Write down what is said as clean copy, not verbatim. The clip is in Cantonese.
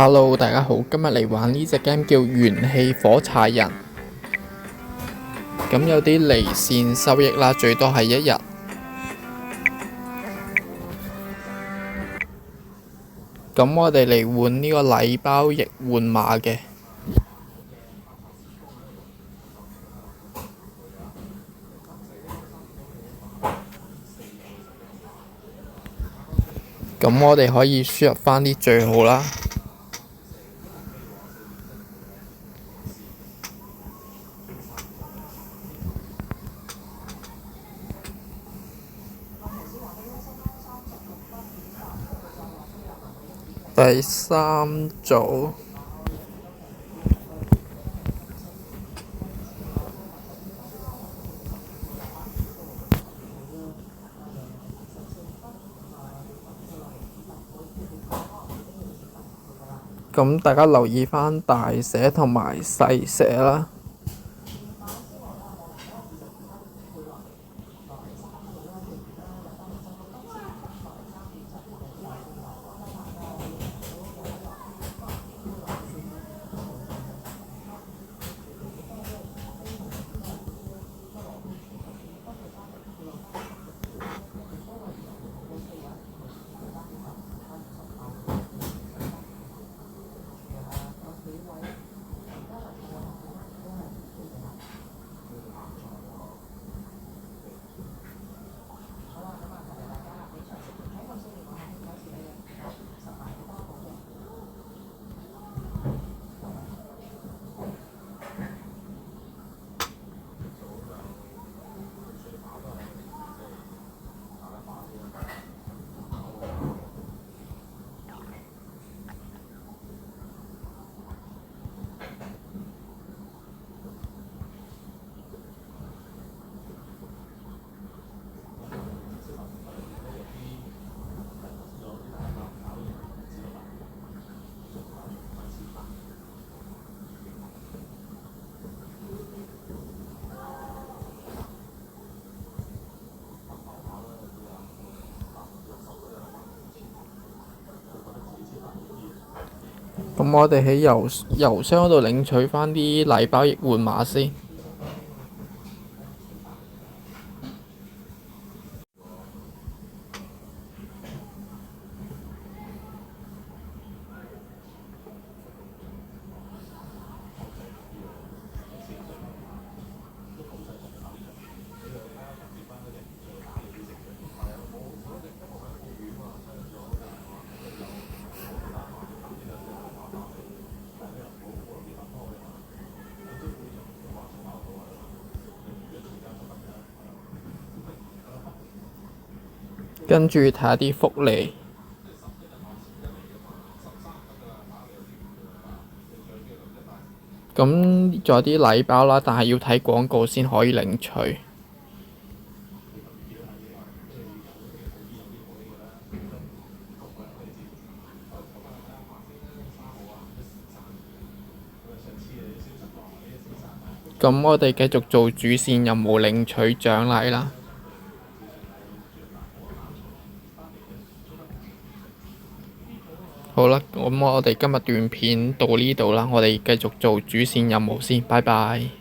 Hello，大家好，今日嚟玩呢隻 game 叫元氣火柴人。咁有啲離線收益啦，最多係1日。咁我哋嚟換呢個禮包易換碼嘅。咁我哋可以輸入返啲序號啦。第三組。咁大家留意返大寫同埋細寫啦。咁我哋喺郵箱嗰度領取返啲禮包易換碼先。跟住睇下啲福利。咁仲有啲禮包啦，但係要睇廣告先可以領取。咁我哋繼續做主線任務，領取獎勵啦。好啦，咁我哋今日段片到呢度啦，我哋繼續做主線任務先，拜拜。